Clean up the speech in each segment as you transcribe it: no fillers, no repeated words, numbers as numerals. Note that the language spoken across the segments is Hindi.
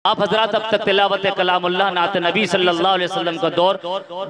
आप हजरात अब तक तिलावत कलामुल्लाह नात नबी सल्लल्लाहु अलैहि वसल्लम का दौर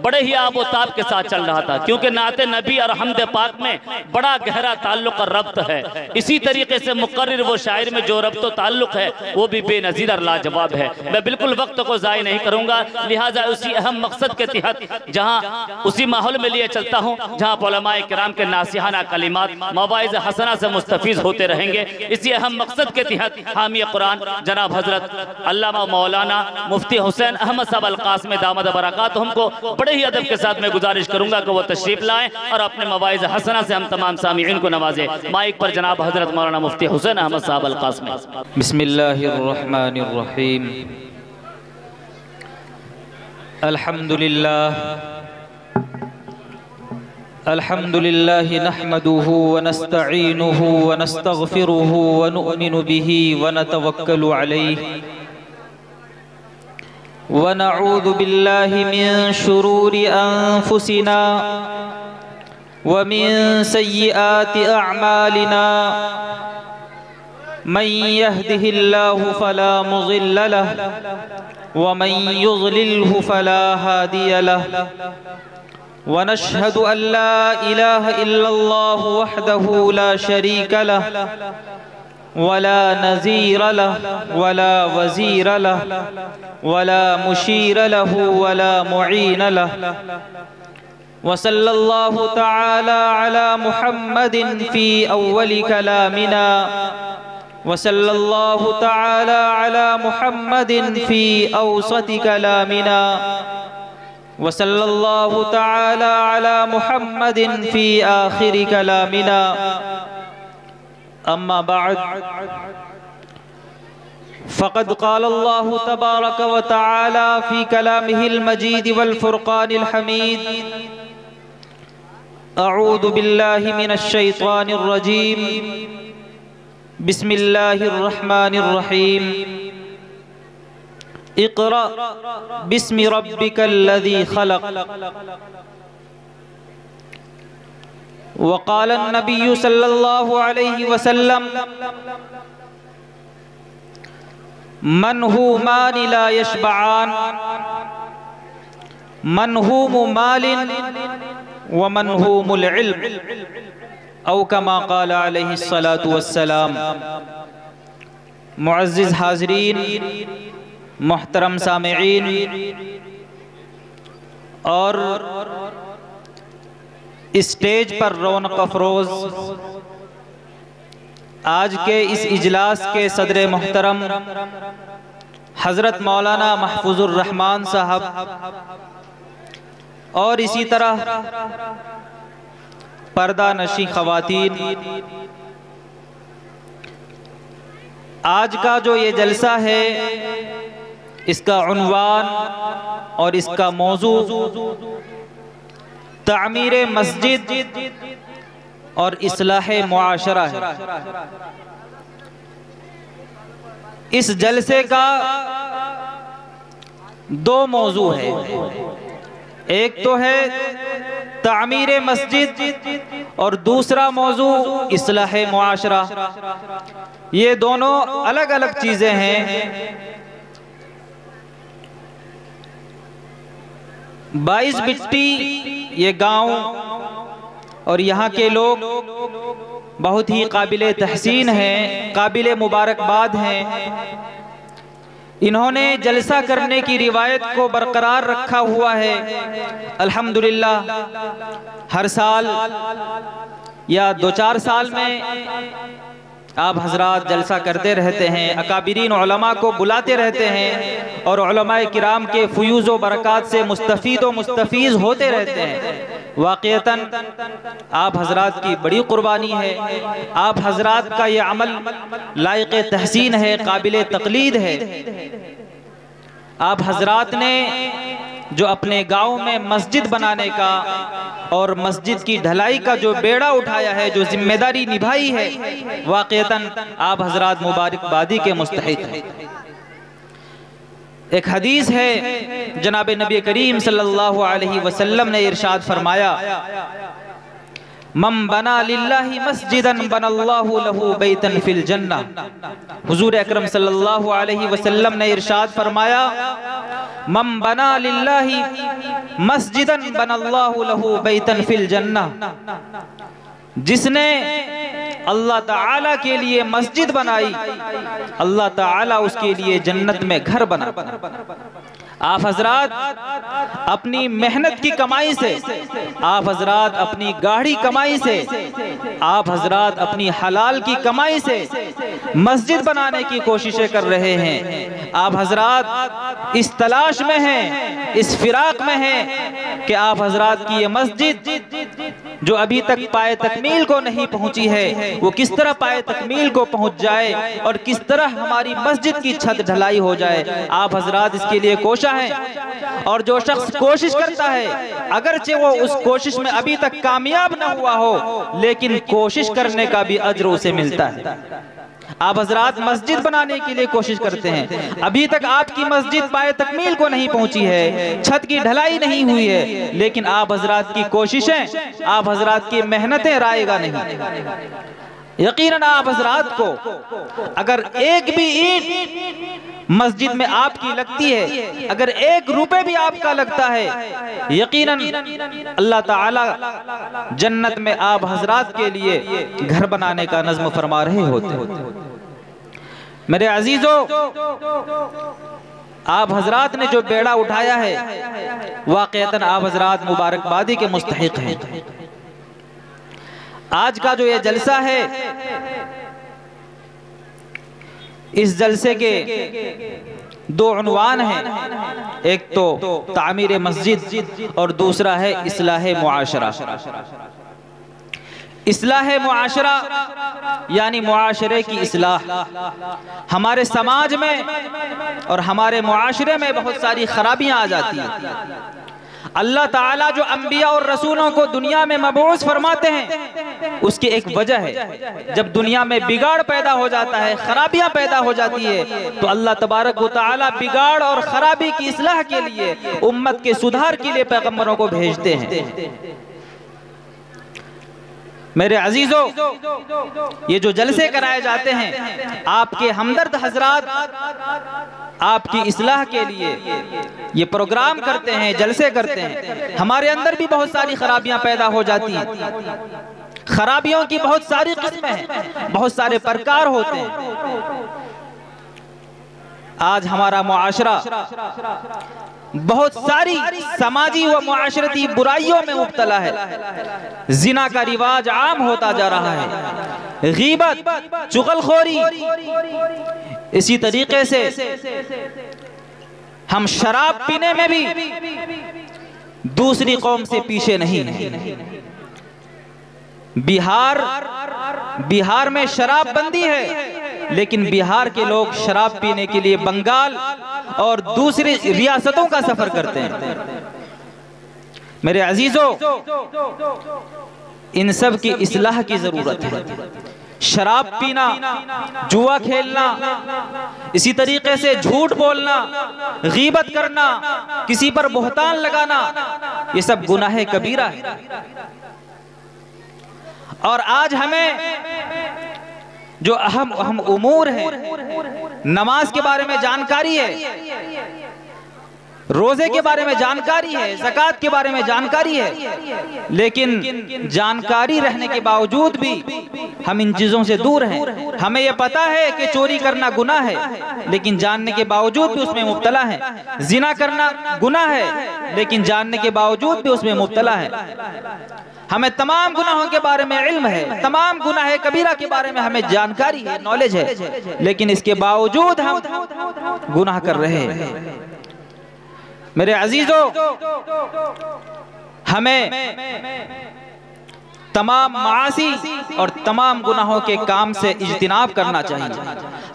बड़े ही आब व ताब के साथ चल रहा था, क्योंकि नात नबी और हमद पाक में बड़ा गहरा ताल्लुक और रब्त है। इसी तरीके से मुकर्रिर वो शायर में जो रब्त ताल्लुक है वो भी बेनज़ीर और लाजवाब है। मैं बिल्कुल वक्त को ज़ाय नहीं करूँगा, लिहाजा उसी अहम मकसद के तहत जहाँ उसी माहौल में लिए चलता हूँ जहाँ उलमाए किराम के नासिहाना कलिमात मवाइज़ हसना से मुस्तफ़ीज़ होते रहेंगे। इसी अहम मकसद के तहत हामी कुरान जनाब हजरत अल्लामा मौलाना मुफ्ती हुसैन अहमद साहब अल-कासमी दामद बरकातुहुम को बड़े ही अदब के साथ मैं गुजारिश करूंगा कि वो तशरीफ लाएं और अपने मवाइज़ हसना से हम तमाम सामीईन को नवाजें। माइक पर जनाब हजरत मौलाना मुफ्ती हुसैन अहमद साहब अल-कासमी। बिस्मिल्लाहिर्रहमानिर्रहीम। अल्हम्दुलिल्लाह नहमदुहु व नस्तईनुहु व नस्तगफिरुहु व नुअमिनु बिही व नतवक्कलु अलैहि व नऊज़ु बिल्लाहि मिन शुरूरि अनफुसिना व मिन सय्यिआति अअमालिना। मन यहदिहिल्लाहु फला मुज़िल्ल लहु व मन युज़लिल्हु फला हादिय लहु। व नशहदु अल्ला इलाहा इल्लल्लाहु वहदहु ला शरीक लहु वला नज़ीर लहु वला वज़ीर लहु वला मुशीर लहु वला मुईन लहु। व सल्लल्लाहु तआला अला मुहम्मदिन फ़ी अव्वलि कलामिना व सल्लल्लाहु तआला अला मुहम्मदिन फ़ी औसति कलामिना व सल्लल्लाहु तआला अला मुहम्मदिन फ़ी आखिरि कलामिना। अम्मा बाद फ़क़द क़ाल अल्लाहु तबारक व तआला फ़ी कलामिहिल मजीद वल फ़ुरक़ानिल हमीद। अऊज़ु बिल्लाहि मिनश शैतानिर रजीम। बिस्मिल्लाहिर रहमानिर रहीम। इक़रा बिस्मि रब्बिकल्लज़ी ख़लक़। वक़ाल नबिय्यु सल्लल्लाहु अलैहि वसल्लम मन हुमानि ला यशबआन मन हुमु मालिन व मन हुमुल इल्म औ कमा क़ाल अलैहि सलातु वस्सलाम। मुअज़्ज़िज़ हाज़रीन, मोहतरम सामिईन और स्टेज पर रौनक अफरोज़ आज के इस इजलास के सदर मोहतरम हज़रत मौलाना महफूजुर रहमान साहब और इसी तरह पर्दा नशी ख़वातीन, आज का जो ये जलसा है इसका उन्वान और इसका मौजू तामीर मस्जिद और इस्लाह मुआशरा है। इस जलसे का दो मौजू है, एक तो है तामीर मस्जिद और दूसरा मौजू इस्लाह मुआशरा। ये दोनों अलग अलग चीज़ें हैं। 22 बिट्टी ये गांव और यहाँ के लोग बहुत ही काबिल तहसीन हैं, काबिल मुबारकबाद हैं। इन्होंने जलसा करने की रिवायत को बरकरार रखा हुआ है। अल्हम्दुलिल्लाह हर साल या 2-4 साल में आप हजरात जलसा करते रहते हैं, अकाबिरीन उलमा को बुलाते रहते हैं और उलमाए किराम के फ़ुयूज़ व बरक़ात से मुस्तफ़ीद व मुस्तफ़ीज़ होते रहते हैं। वाक़ियतन आप हजरात की बड़ी कुर्बानी है। आप हजरात का ये अमल लायक तहसीन है, काबिल तक़लीद है। आप हजरात ने जो अपने गाँव में मस्जिद बनाने का और मस्जिद की ढलाई का जो बेड़ा उठाया है, जो जिम्मेदारी निभाई है, वाक़ियतन आप हजरात मुबारकबादी के मुस्तहिक़ हैं। एक हदीस है, जनाब नबी करीम सल्लल्लाहु अलैहि वसल्लम ने इरशाद फरमाया, मम बना लिल्लाहि मस्जिदन बनल्लाहु लहू बैतन फिल जन्नह। हुजूर अकरम सल्लल्लाहु अलैहि वसल्लम ने इरशाद फरमाया, मम बना लिल्लाहि मस्जिदन बनल्लाहु लहू बैतन फिल जन्नह, जिसने अल्लाह ताला के लिए मस्जिद बनाई, अल्लाह ताला उसके लिए जन्नत में घर बना। आप हजरात अपनी मेहनत की कमाई से, आप हजरात अपनी गाढ़ी कमाई से, आप हजरात अपनी हलाल की कमाई से मस्जिद बनाने की कोशिशें कर रहे हैं। आप हजरात इस तलाश में हैं, इस फिराक में हैं कि आप हजरात की ये मस्जिद जो अभी तक पाए तकमील को नहीं पहुंची है, वो किस तरह पाए तकमील को पहुंच जाए और किस तरह हमारी मस्जिद की छत ढलाई हो जाए। आप हजरात इसके लिए कोशिश है, और जो शख्स कोशिश करता है, अगरचे वो उस कोशिश में अभी तक कामयाब न हुआ हो, लेकिन कोशिश करने का भी अज्र उसे मिलता है। आप हजरात मस्जिद बनाने के लिए कोशिश करते हैं, अभी तक आपकी मस्जिद पाए तकमील को नहीं पहुंची है, छत की ढलाई नहीं हुई है, लेकिन आप हजरात की कोशिशें, आप हजरात की मेहनतें रायगा नहीं। यकीनन आप हजरात को अगर एक भी ईंट मस्जिद में आपकी लगती है, अगर 1 रुपए भी आपका लगता है, यकीनन अल्लाह ताला जन्नत में आप हजरात के लिए घर बनाने का नज़्म फरमा रहे होते। मेरे अजीजों, आप हजरात ने जो बेड़ा उठाया है, वाक़ईतन आप हजरात मुबारकबादी के मुस्तहिक हैं। आज का जो ये जलसा है, इस जलसे के 2 उन्वान हैं, एक तो तामीर मस्जिद और दूसरा है इस्लाह मुआशरा। इस्लाह मुआशरा यानी मुआशरे की इस्लाह। हमारे समाज में और हमारे मुआशरे में बहुत सारी खराबियां आ जाती हैं। अल्लाह ताला जो अंबिया और रसूलों को दुनिया में मबऊस फरमाते हैं, उसकी एक वजह है। जब दुनिया में बिगाड़ पैदा हो जाता है, खराबियां पैदा हो जाती है, तो अल्लाह तबारक व तआला बिगाड़ और खराबी की इस्लाह के लिए, उम्मत के सुधार के लिए पैगंबरों को भेजते हैं। मेरे अजीजों, ये जो जलसे कराए जाते हैं, आपके हमदर्द हजरात आपकी इस्लाह के लिए ये प्रोग्राम करते हैं, जलसे करते हैं। हमारे अंदर भी बहुत सारी खराबियां पैदा हो जाती हैं। खराबियों की बहुत सारी किस्में हैं, बहुत सारे प्रकार होते हैं। आज हमारा मुआशरा बहुत सारी समाजी व मुआशरती बुराइयों में मुब्तला है। जिना का रिवाज आम होता जा रहा है, गीबत, चुगलखोरी। इसी तरीके से हम शराब पीने में भी दूसरी कौम से पीछे नहीं हैं। बिहार में शराब बंदी है, लेकिन बिहार के लोग शराब पीने के लिए बंगाल और दूसरी रियासतों का सफर करते हैं। मेरे अजीजों, इन सब की इस्लाह की जरूरत है। शराब पीना, जुआ खेलना, इसी तरीके से झूठ बोलना, गीबत करना, किसी पर बोहतान लगाना, ये सब गुनाह कबीरा है। और आज हमें जो अहम उमूर है, नमाज के बारे में जानकारी है, रोजे के बारे में जानकारी है, ज़कात के बारे में जानकारी है, लेकिन जानकारी रहने के बावजूद भी हम इन चीज़ों से दूर हैं। हमें यह पता है कि चोरी करना गुनाह है, लेकिन जानने के बावजूद भी उसमें मुब्तला है। जिना करना गुनाह है, लेकिन जानने के बावजूद भी उसमें मुब्तला है। हमें तमाम गुनाहों के बारे में इल्म है, तमाम गुनाह कबीरा के बारे में हमें जानकारी है, नॉलेज है, लेकिन इसके बावजूद हम गुनाह कर रहे हैं। मेरे अजीजों, हमें तमाम मासी और तमाम गुनाहों के काम से इज्तिनाब करना चाहिए।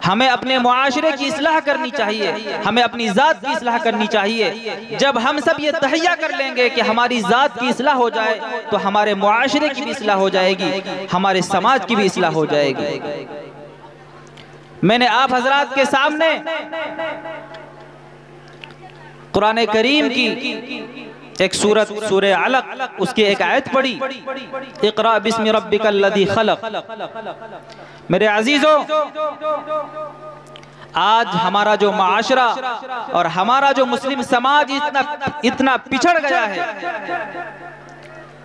हमें अपने मुआशरे की इस्लाह करनी चाहिए, हमें अपनी ज़ात की इस्लाह करनी चाहिए। जब हम सब ये तहैया कर लेंगे कि हमारी ज़ात की इस्लाह हो जाए, तो हमारे मुआशरे की भी इस्लाह हो जाएगी, हमारे समाज की भी इस्लाह हो जाएगी। मैंने आप हजरात के सामने कुरान करीम की एक सूरत सूरह अलक, उसकी एक आयत पढ़ी, इक़रा बिस्मि रब्बिकल लज़ी खलक़। मेरे अजीजों, आज हमारा जो माशरा और हमारा जो मुस्लिम समाज इतना पिछड़ गया है,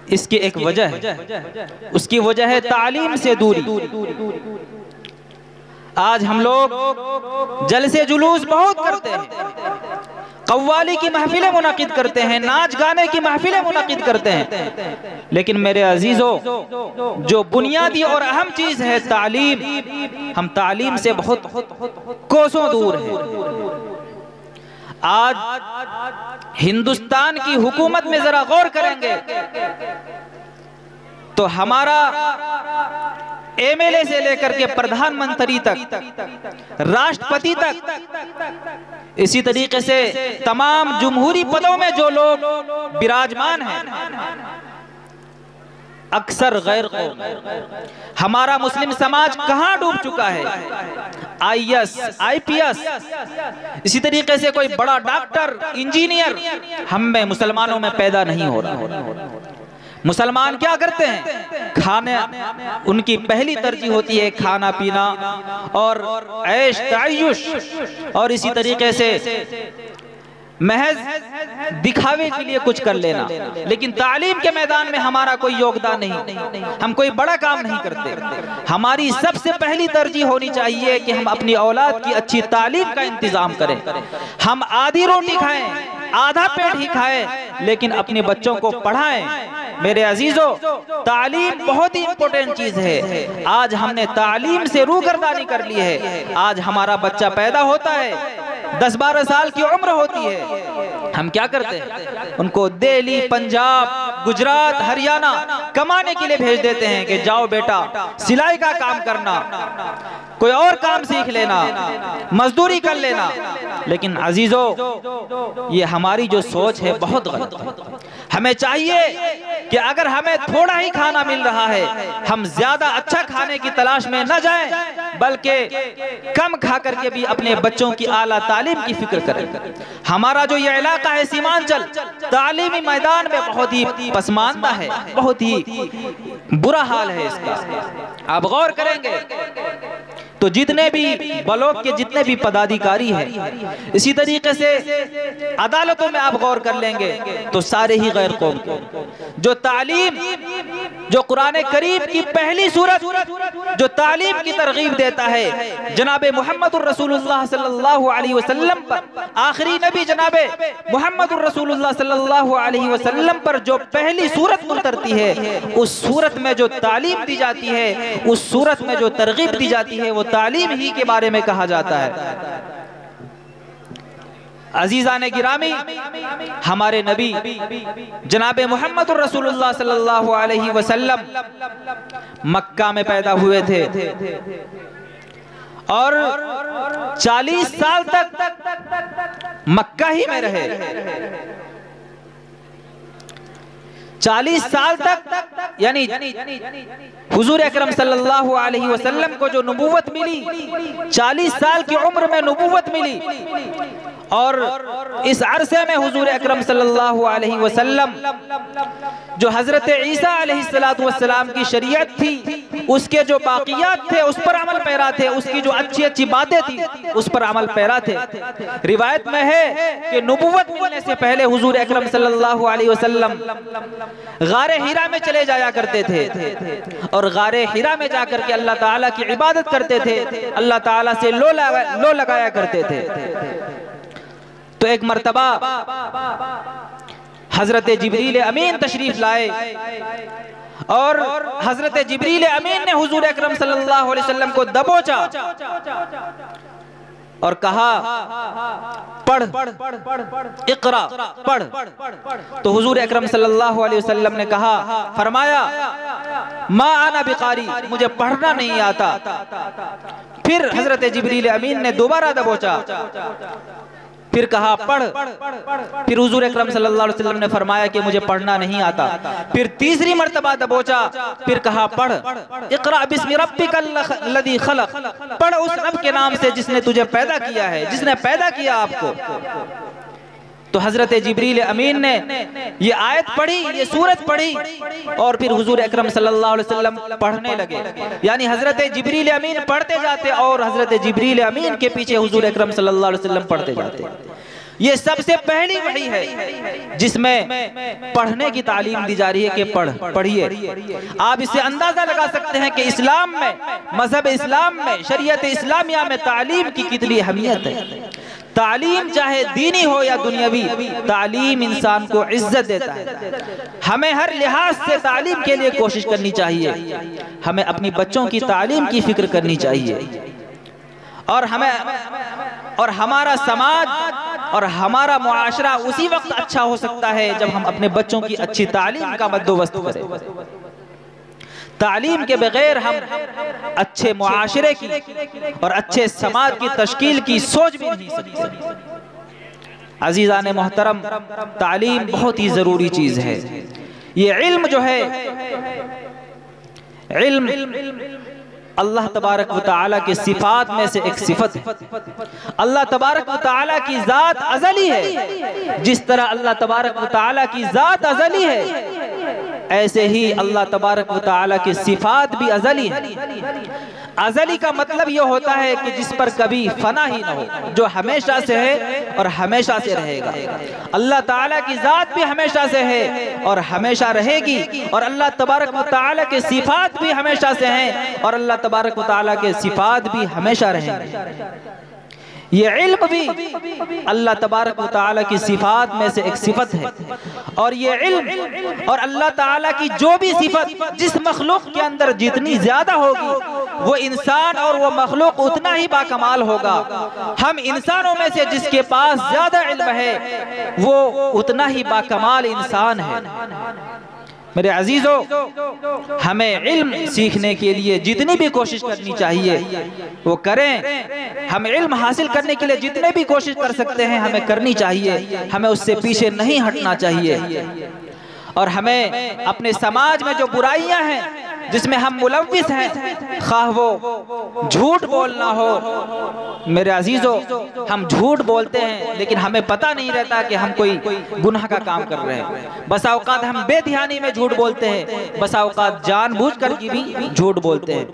इसकी एक वजह है, उसकी वजह है तालीम से दूरी। आज हम लोग जलसे जुलूस बहुत करते हैं, कव्वाली की महफिलें मुनाकिद करते हैं, नाच गाने की महफिलें मुनाकिद करते हैं, लेकिन मेरे अजीजों, जो बुनियादी और अहम चीज है तालीम, हम तालीम से बहुत कोसों दूर हैं। आज हिंदुस्तान की हुकूमत में जरा गौर करेंगे तो हमारा एमएलए से लेकर के प्रधानमंत्री तक, राष्ट्रपति तक, इसी तरीके से तमाम जमहूरी पदों में जो लोग विराजमान हैं, अक्सर गैर कौम। हमारा मुस्लिम समाज कहां डूब चुका है? आईएएस, आईपीएस, इसी तरीके से कोई बड़ा डॉक्टर, इंजीनियर हम में मुसलमानों में पैदा नहीं हो रहा। मुसलमान क्या करते हैं? खाने, उनकी पहली तरजीह होती है खाना पीना और ऐश तायुश, और इसी तरीके से महज दिखावे के लिए कुछ कर लेना, लेकिन तालीम के मैदान में हमारा कोई योगदान नहीं, हम कोई बड़ा काम नहीं करते। हमारी सबसे पहली तरजीह होनी चाहिए कि हम अपनी औलाद की अच्छी तालीम का इंतजाम करें। हम आधी रोटी खाएं, आधा पेट ही खाएं, लेकिन अपने बच्चों को पढ़ाएं। मेरे अजीजों, तालीम बहुत ही इंपॉर्टेंट चीज है। आज हमने तालीम से रूगर्दानी कर ली है। आज हमारा बच्चा पैदा होता है, 10-12 साल की उम्र होती है, हम क्या करते हैं? उनको दिल्ली, पंजाब, गुजरात, हरियाणा कमाने के लिए भेज देते हैं कि जाओ बेटा सिलाई का काम करना, कोई और काम सीख लेना, मजदूरी कर लेना। लेकिन अजीजों, ये हमारी जो सोच है बहुत गलत है। हमें चाहिए कि अगर हमें थोड़ा ही खाना मिल रहा है, हम ज्यादा अच्छा खाने की तलाश में न जाएं, बल्कि कम खा करके भी अपने बच्चों की आला तालीम की फिक्र करें। हमारा जो ये इलाका है सीमांचल, तालीमी मैदान में बहुत ही पसमानदा है, बहुत ही बुरा हाल है इसका। आप गौर करेंगे तो जितने भी ब्लॉक के जितने भी पदाधिकारी हैं, इसी तरीके से अदालतों में आप गौर कर लेंगे तो सारे ही गैर कौम के। जो तालीम, जो कुरान करीम की पहली सूरत जो तालीम की तरगीब देता है, जनाबे मुहम्मदुर रसूलुल्लाह सल्लल्लाहु अलैहि वसल्लम पर, आखिरी नबी जनाबे मुहम्मदुर रसूलुल्लाह सल्लल्लाहु अलैहि वसल्लम पर जो पहली सूरत उतरती है, उस सूरत में जो तालीम दी जाती है, उस सूरत में जो तरगीब दी जाती है, वो तालीम ही के बारे में कहा जाता है। अजीज़ाने गिरामी, हमारे नबी जनाबे मुहम्मदुर रसूलुल्लाह सल्लल्लाहु अलैहि वसल्लम मक्का में पैदा हुए थे और 40 साल तक मक्का ही में रहे। 40 साल तक, यानी हुजूर अकरम सल्लल्लाहु अलैहि वसल्लम को जो नबूवत मिली, 40 साल की उम्र में नबूवत मिली, और इस अरसे में हुजूर अकरम सल्लल्लाहु अलैहि वसल्लम जो हजरत ईसा अलैहिस्सलातु वस्सलाम की शरीयत थी, उसके जो बाकियात थे उस पर अमल पैरा थे, उसकी जो अच्छी अच्छी बातें थी उस पर अमल पैरा थे। रिवायत में है कि नबूवत मिलने से पहले हुजूर अकरम सल्लल्लाहु अलैहि वसल्लम गारे हिरा में चले जाया करते थे और गारे हिरा में जाकर के अल्लाह ताला की इबादत करते थे, अल्लाह ताला से लो लगाया करते थे। तो एक मर्तबा हजरत जिब्रील अमीन तशरीफ लाए और हजरत जिब्रील अमीन ने हुजूर अकरम सल्लल्लाहु अलैहि वसल्लम को दबोचा और कहा, पढ़, इक़रा, पढ़। तो हुजूर अकरम सल्लल्लाहु अलैहि वसल्लम ने कहा, फरमाया, मा आना बिकारी, मुझे पढ़ना नहीं आता। फिर हजरत जिब्रील अमीन ने दोबारा दबोचा, फिर कहा, पढ़। फिर हुजूर अकरम सल्लल्लाहु अलैहि वसल्लम ने फरमाया कि मुझे पढ़ना नहीं आता। फिर तीसरी मर्तबा दबोचा, फिर कहा, पढ़, इक़रा बिस्मि रब्बिकल लज़ी खलक़, पढ़ उस रब के नाम से जिसने तुझे पैदा किया है, जिसने पैदा किया आपको। तो हजरत जिब्रील अमीन ने ये आयत पढ़ी, ये सूरत पढ़ी और फिर हुजूर अकरम सल्लल्लाहु अलैहि वसल्लम पढ़ने लगे। यानी हजरत जिब्रील अमीन पढ़ते जाते और हजरत जिब्रील अमीन के पीछे हुजूर अकरम सल्लल्लाहु अलैहि वसल्लम पढ़ते जाते। ये सबसे पहली वही है जिसमें पढ़ने की तालीम दी जा रही है कि पढ़िए। आप इससे अंदाजा लगा सकते हैं कि इस्लाम में, मजहब इस्लाम में, शरीयत इस्लामिया में तालीम की कितनी अहमियत है। तालीम चाहे दीनी हो या दुनियावी, तालीम इंसान को इज्जत देता है। हमें हर लिहाज से तालीम के लिए कोशिश करनी चाहिए। हमें अपनी बच्चों की तालीम की फिक्र करनी चाहिए और हमारा समाज और हमारा मुआशरा उसी वक्त अच्छा हो सकता है जब हम अपने बच्चों की अच्छी तालीम का बंदोबस्त करें। तालीम के बगैर हम अच्छे मुआशरे की और अच्छे समाज की तश्कील की सोच भी नहीं सकते। अजीज़ान मोहतरम, तालीम बहुत ही ज़रूरी चीज़ है। ये इल्म जो है, इल्म अल्लाह तबारक व तआला की सिफात में से एक सिफत है। अल्लाह तबारक व तआला की ज़ात अज़ली है। जिस तरह अल्लाह तबारक व तआला की ज़ात अज़ली है, ऐसे ही अल्लाह तबारक व तआला की सिफात भी अज़ली है। अज़ली का मतलब यह होता है कि जिस पर कभी फना ही ना हो, जो हमेशा से है और हमेशा से रहेगा। अल्लाह ताला की ज़ात भी हमेशा से है और हमेशा रहेगी, और अल्लाह तबारक व तआला के सिफात भी हमेशा से हैं और अल्लाह तबारक व तआला के सिफात भी हमेशा रहेंगे। ये इल्म भी अल्लाह तबारक व तआला की सिफात में से एक सिफत है। और ये इल्म और अल्लाह ताला की जो भी सिफत जिस मखलूक के अंदर जितनी ज्यादा होगी, वो इंसान और वो मखलूक उतना ही बाकमाल होगा। हम इंसानों में से जिसके पास ज्यादा इल्म है वो उतना ही बाकमाल इंसान है। मेरे अजीजों, हमें इल्म सीखने के लिए जितनी भी कोशिश करनी चाहिए वो करें। हम इल्म हासिल करने के लिए जितने भी कोशिश कर सकते हैं हमें करनी चाहिए। हमें उससे पीछे नहीं हटना चाहिए। और हमें अपने समाज में जो बुराइयां हैं जिसमें हम मुलव्विस हैं, खा वो झूठ बोलना हो, मेरे अजीजों, हम झूठ बोलते हैं लेकिन हमें पता नहीं रहता कि हम कोई गुनाह का काम कर रहे हैं। बसा औकात हम बेध्यानी में झूठ बोलते हैं, बसा औकात जानबूझकर भी झूठ बोलते हैं।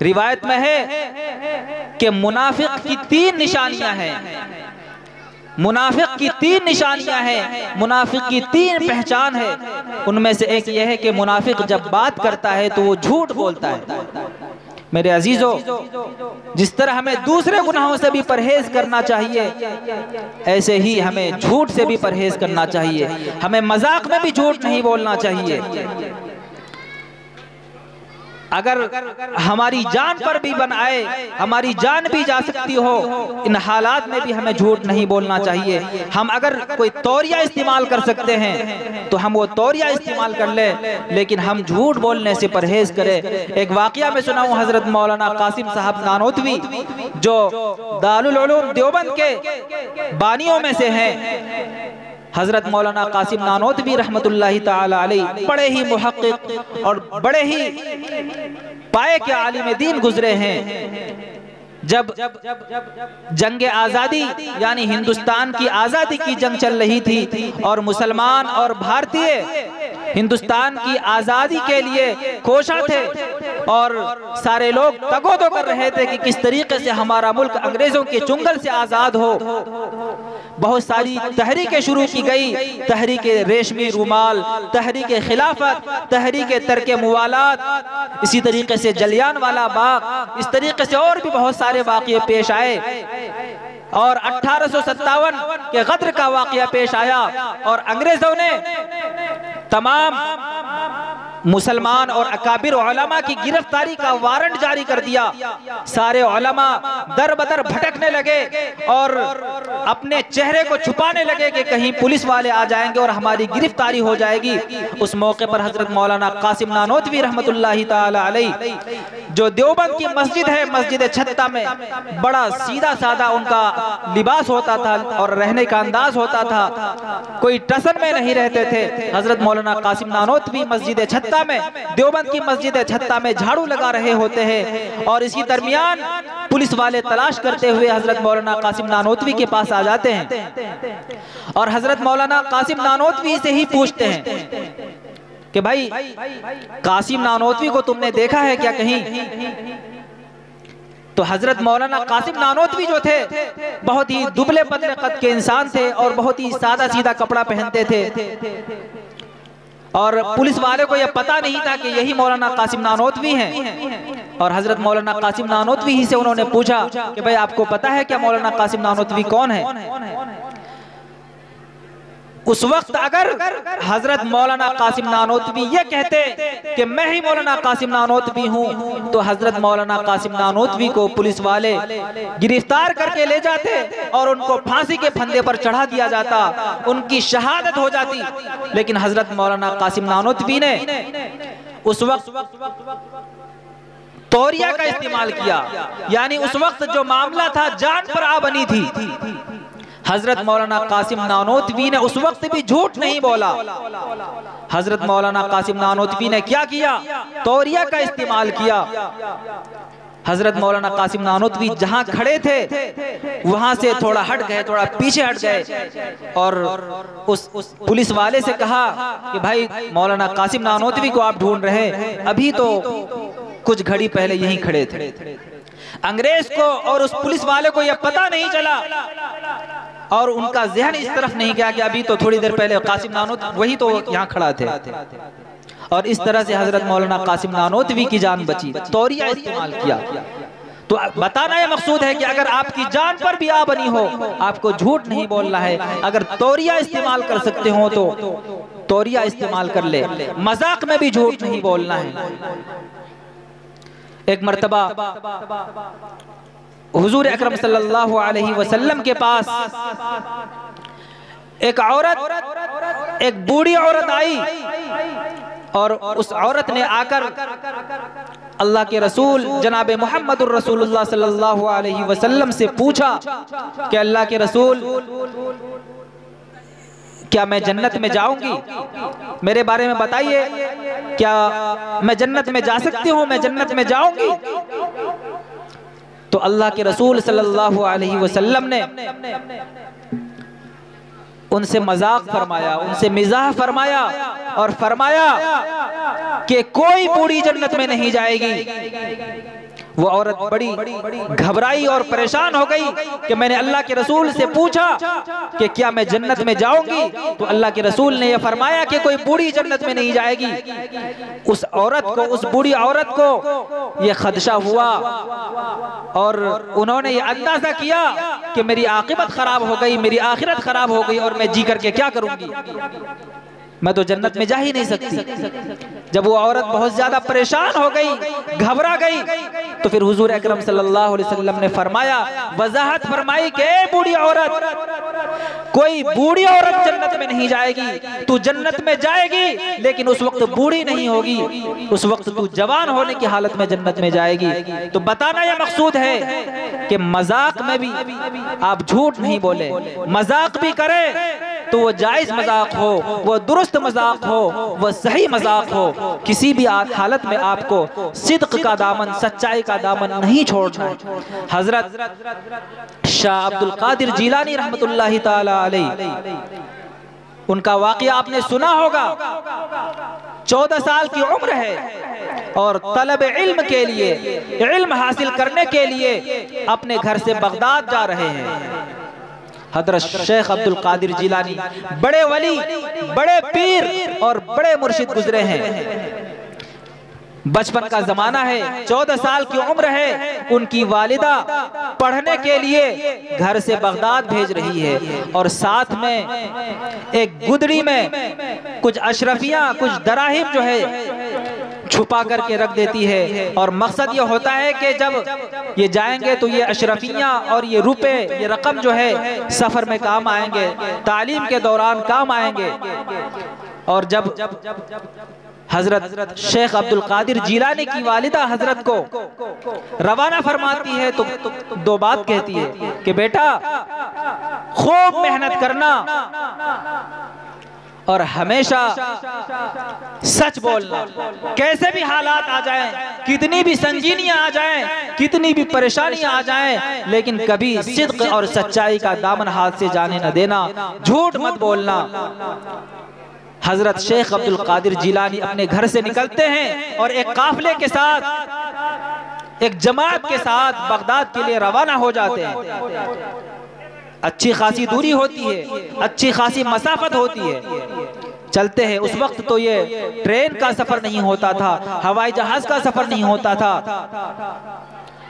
रिवायत में है कि मुनाफिक की 3 निशानियां हैं। मुनाफिक की 3 निशानियां हैं, मुनाफिक की 3 पहचान है। उनमें से एक यह है कि मुनाफिक जब बात करता है तो वो झूठ बोलता है। मेरे अजीजों, जिस तरह हमें दूसरे गुनाहों से भी परहेज करना चाहिए, ऐसे ही हमें झूठ से भी परहेज करना चाहिए। हमें मजाक में भी झूठ नहीं बोलना चाहिए। अगर हमारी जान पर भी बन आए, हमारी जान भी जा सकती हो, इन हालात में भी हमें झूठ नहीं बोलना चाहिए। हम अगर कोई तौरिया इस्तेमाल कर सकते हैं तो हम वो तौरिया इस्तेमाल कर लें, लेकिन हम झूठ बोलने से परहेज करें। एक वाकया में सुना हूँ, हजरत मौलाना कासिम साहब नानोतवी जो दारुल उलूम देवबंद के बानियों में से हैं, हजरत मौलाना कासिम नानोतवी रहमतुल्लाहि ताला अलैह बड़े ही मुहक्किक और बड़े ही पाए के आलिम दीन गुजरे हैं। जब जंग आज़ादी यानी हिंदुस्तान की आज़ादी की जंग चल रही थी और मुसलमान और भारतीय हिंदुस्तान की आज़ादी के लिए कोशा थे और सारे लोग तगोदो कर रहे थे कि किस तरीके से हमारा मुल्क अंग्रेजों के चुंगल से आज़ाद हो। बहुत सारी तहरीकें शुरू की गई, तहरीक रेशमी रुमाल, तहरीक खिलाफत, तहरीक तर्के मुवालात, इसी तरीके से जलियांवाला बाग, इस तरीके से और भी बहुत सारे वाक़ये पेश आए। और 1857 के गद्र का वाक़या पेश आया और अंग्रेजों ने तमाम मुसलमान और अकाबिर उलमा की गिरफ्तारी का वारंट जारी कर दिया। सारे उलमा दर बदर भटकने लगे और अपने चेहरे को छुपाने लगे कि कहीं पुलिस वाले आ जाएंगे और हमारी गिरफ्तारी हो जाएगी। उस मौके पर हजरत मौलाना कासिम नानोतवी रहमतुल्लाहि ताला अलैह जो देवबंद की मस्जिद है, मस्जिद छत्ता में बड़ा सीधा साधा उनका लिबास होता था और रहने का अंदाज होता था, कोई टसन में नहीं रहते थे। हजरत मौलाना कासिम नानोतवी मस्जिद छत्ता में, देवबंद की मस्जिद छत्ता में झाड़ू लगा रहे होते हैं और इसी दरमियान पुलिस वाले तलाश करते हुए हजरत मौलाना कासिम नानोतवी के पास आ जाते हैं और हजरत मौलाना कासिम नानोतवी से ही पूछते हैं कि भाई कासिम नानोतवी को तुमने देखा है क्या कहीं? तो हजरत मौलाना कासिम नानोतवी जो थे बहुत ही दुबले पतले कद के इंसान थे और बहुत ही सादा सीधा कपड़ा पहनते थे और पुलिस वाले को यह पता नहीं था कि यही मौलाना कासिम नानोतवी हैं। और हजरत मौलाना कासिम नानोतवी ही से उन्होंने पूछा कि भाई आपको पता है क्या मौलाना कासिम नानोतवी कौन है? उस वक्त अगर हजरत मौलाना कासिम नानोतवी ये कहते कि मैं ही मौलाना कासिम नानोतवी हूँ, तो हजरत मौलाना कासिम नानोतवी को पुलिस वाले गिरफ्तार करके ले जाते और उनको फांसी के फंदे पर चढ़ा दिया जाता, उनकी शहादत हो जाती। लेकिन हजरत मौलाना कासिम नानोतवी ने उस वक्त तौरिया का इस्तेमाल किया, यानी उस वक्त जो मामला था जान पर आ बनी थी। हजरत मौलाना कासिम नानोतवी ने उस वक्त भी झूठ नहीं बोला। हजरत मौलाना कासिम नानोतवी ने क्या किया? तौरिया का इस्तेमाल किया। हजरत मौलाना कासिम नानोतवी जहां खड़े थे वहां से थोड़ा हट गए, थोड़ा पीछे हट गए और उस पुलिस वाले से कहा कि भाई मौलाना कासिम नानोतवी को आप ढूंढ रहे हैं, अभी तो कुछ घड़ी पहले यहीं खड़े थे। अंग्रेज को और उस पुलिस वाले को यह पता नहीं चला और उनका ज़हन इस तरफ नहीं गया कि अभी तो थोड़ी देर पहले कासिम नानोतवी वही तो यहाँ खड़ा थे। और इस तरह से हजरत मौलाना कासिम नानोतवी की जान बची, तौरिया इस्तेमाल किया। तो बताना यह मकसूद है कि अगर आपकी जान पर भी आ बनी हो, आपको झूठ नहीं बोलना है। अगर तौरिया इस्तेमाल कर सकते हो तो तौरिया इस्तेमाल कर ले, मजाक में भी झूठ नहीं बोलना है। एक मर्तबा हुजूर अकरम सल्लल्लाहु अलैहि वसल्लम के पास एक औरत, एक बूढ़ी औरत आई और उस औरत ने आकर अल्लाह के रसूल जनाब मुहम्मदुर रसूलुल्लाह सल्लल्लाहु अलैहि वसल्लम से पूछा कि अल्लाह के रसूल, क्या मैं जन्नत में जाऊंगी? मेरे बारे में बताइए, क्या मैं जन्नत में जा सकती हूँ? मैं जन्नत में जाऊंगी? तो अल्लाह के रसूल सल्लल्लाहु अलैहि वसल्लम ने उनसे मजाक फरमाया, उनसे मिजाह फरमाया और फरमाया कि कोई बूढ़ी जन्नत में नहीं जाएगी। वो औरत बड़ी घबराई और परेशान हो गई कि मैंने अल्लाह के रसूल से पूछा कि क्या मैं जन्नत में जाऊंगी? तो अल्लाह के रसूल ने यह फरमाया कि कोई बूढ़ी जन्नत में नहीं जाएगी। उस औरत को, उस बूढ़ी औरत को यह खदशा हुआ और उन्होंने ये अंदाजा किया कि मेरी आकिबत खराब हो गई, मेरी आखिरत खराब हो गई और मैं जी करके क्या करूंगी, मैं तो जन्नत में जा ही नहीं सकती। जब वो औरत बहुत ज्यादा परेशान हो गई, घबरा गई, तो फिर हुजूर अकरम सल्लल्लाहु अलैहि वसल्लम ने फरमाया, वजाहत फरमाई कि बूढ़ी औरत, कोई बूढ़ी औरत जन्नत में नहीं जाएगी। तू जन्नत में जाएगी लेकिन उस वक्त बूढ़ी नहीं होगी, उस वक्त तू जवान होने की हालत में जन्नत में जाएगी। तो बताना यह मकसूद है कि मजाक में भी आप झूठ नहीं बोले। मजाक भी करें तो वो जायज मजाक हो, वो दुरुस्त मजाक हो, वो सही मजाक हो। किसी भी हालत में आपको सिद्क का दामन, सच्चाई का दामन नहीं छोड़ना है। हजरत शाह अब्दुल कादिर जिलानी रहमतुल्लाहि ताला अलैहि, उनका वाक़या आपने सुना होगा। 14 साल की उम्र है और तलब इल्म के लिए, इल्म हासिल करने के लिए अपने घर से बगदाद जा रहे हैं। हजरत शेख अब्दुल कादिर जिलानी बड़े वली, बड़े पीर और बड़े मुर्शिद गुजरे हैं। बचपन का जमाना है, 14 साल की उम्र है। उनकी वालिदा पढ़ने के लिए घर से बगदाद भेज रही है और साथ में एक गुदड़ी में कुछ अशरफियां, कुछ दराहिम जो है छुपा करके रख देती है। और मकसद ये होता है कि जब ये जाएंगे तो ये अशरफियां और ये रुपए, ये रकम जो है सफर में काम आएंगे, तालीम के दौरान काम आएंगे। और जब हजरत शेख अब्दुल कादिर जिलानी की वालिदा हजरत को रवाना फरमाती है तो दो बात कहती है कि बेटा खूब मेहनत करना और हमेशा सच बोलना, कैसे भी हालात आ जाएं, कितनी भी संजीनियां आ जाएं, कितनी भी परेशानियां आ जाएं, लेकिन कभी सिद्क और सच्चाई का दामन हाथ से जाने न देना, झूठ मत बोलना। हजरत शेख अब्दुल कादिर जिलानी अपने घर से निकलते हैं और एक काफले के साथ, एक जमात के साथ बगदाद के लिए रवाना हो जाते हैं। अच्छी खासी दूरी होती है, अच्छी खासी मसाफत होती है, चलते हैं। उस वक्त तो ये ट्रेन का सफर नहीं होता था, हवाई जहाज का सफर नहीं होता था,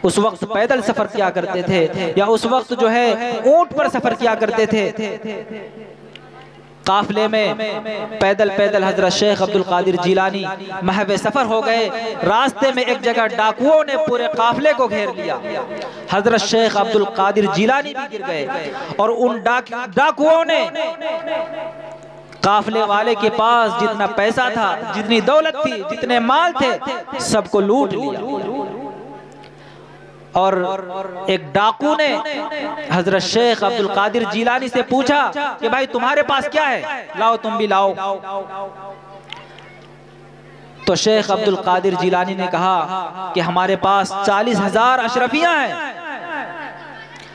उस वक्त पैदल सफर किया करते थे, या उस वक्त जो है ऊंट पर सफर किया करते थे। काफले में पैदल पैदल हजरत शेख अब्दुल कादिर जिलानी महवे सफर हो गए। रास्ते में एक जगह डाकुओं ने पूरे काफले को घेर लिया। हजरत शेख अब्दुल कादिर जिलानी भी गिर गए और उन डाकुओं ने काफले वाले के पास जितना पैसा था, जितनी दौलत थी, जितने माल थे, सबको लूट लिया। और एक डाकू ने हजरत शेख अब्दुल कादिर जिलानी से पूछा कि भाई तुम्हारे पास क्या है, लाओ तुम भी लाओ। तो शेख अब्दुल कादिर जिलानी ने कहा कि हमारे पास 40,000 अशरफियां हैं,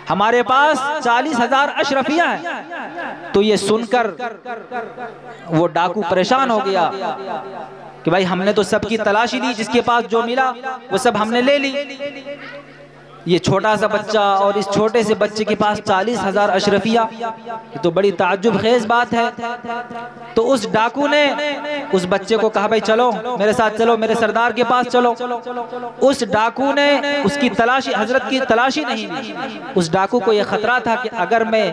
हमारे पास 40,000 अशरफियां हैं। तो ये सुनकर वो डाकू परेशान हो गया कि भाई हमने तो सबकी तलाशी ली, जिसके पास जो मिला वो सब हमने ले ली। ये छोटा सा बच्चा और इस छोटे से बच्चे के पास 40,000 अशरफिया, ये तो बड़ी ताज्जुब खेज बात है। तो उस डाकू ने उस बच्चे को कहा भाई चलो मेरे साथ चलो, मेरे सरदार के पास चलो। उस डाकू ने उसकी तलाशी, हजरत की तलाशी नहीं ली। उस डाकू को यह खतरा था कि अगर मैं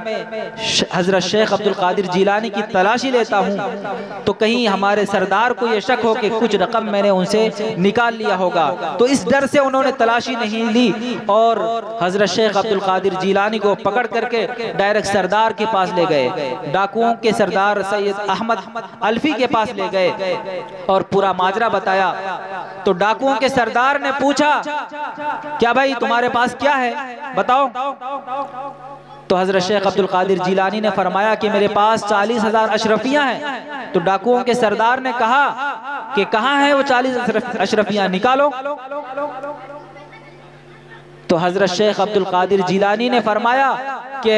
हजरत शेख अब्दुल कादिर जिलानी की तलाशी लेता हूँ तो कहीं हमारे सरदार को यह शक हो कि कुछ रकम मैंने उनसे निकाल लिया होगा। तो इस डर से उन्होंने तलाशी नहीं ली और हजरत शेख अब्दुल कादिर जिलानी को पकड़ करके डायरेक्ट सरदार के पास ले गए। डाकुओं के सरदार सैयद अहमद अल्फी के पास ले गए और पूरा माजरा बताया। तो डाकुओं के सरदार ने पूछा क्या भाई तुम्हारे पास क्या है, बताओ। तो हजरत शेख अब्दुल कादिर जिलानी ने फरमाया कि मेरे पास 40,000 अशरफियां हैं। तो डाकुओं के सरदार ने कहा कि कहाँ है वो 40 अशरफियां, निकालो। तो हजरत शेख अब्दुल कादिर जिलानी ने फरमाया कि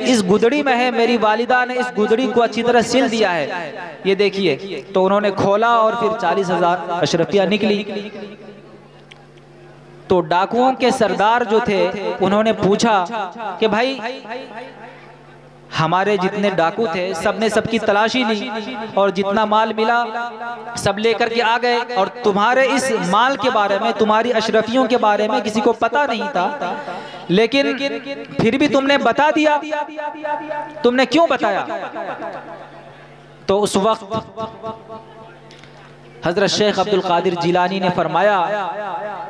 इस गुदड़ी में है, मेरी वालिदा ने इस गुदड़ी को अच्छी तरह सिल दिया है, ये देखिए। तो उन्होंने खोला और फिर 40,000 अशरफियां निकली। तो डाकुओं के सरदार जो थे उन्होंने पूछा कि भाई हमारे जितने डाकू थे सबने सबकी तलाशी ली और जितना माल मिला सब लेकर के आ गए, और तुम्हारे इस माल के बारे में, तुम्हारी अशरफियों के बारे में किसी को पता नहीं था, लेकिन फिर भी तुमने बता दिया, तुमने क्यों बताया? तो उस वक्त हजरत शेख अब्दुल कादिर जिलानी ने फरमाया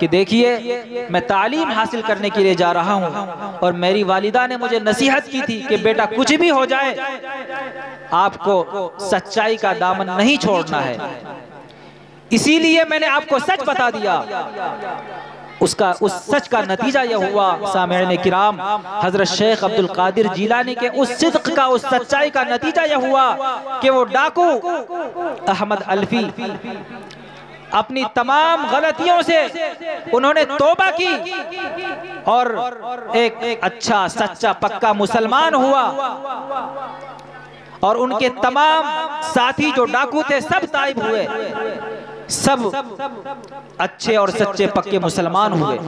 कि देखिए मैं तालीम हासिल करने के लिए जा रहा हूँ और मेरी वालिदा ने मुझे नसीहत की थी कि बेटा कुछ भी हो जाए आपको सच्चाई का दामन नहीं छोड़ना है, इसीलिए मैंने आपको सच बता दिया। उस सच का नतीजा यह हुआ सामईन किराम, हजरत शेख अब्दुल कादिर जिलानी के उस सिद्क का, उस सच्चाई का नतीजा यह हुआ कि वो डाकू अहमद अल्फी अपनी तमाम गलतियों से उन्होंने तौबा की और एक अच्छा सच्चा पक्का मुसलमान हुआ, और उनके तमाम साथी जो डाकू थे सब ताइब हुए, सब अच्छे और सच्चे पक्के मुसलमान हुए।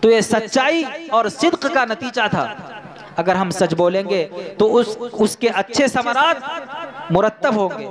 तो ये सच्चाई और सिद्क का नतीजा था। अगर हम सच बोलेंगे तो उसके अच्छे समरात मुरत्तब होंगे।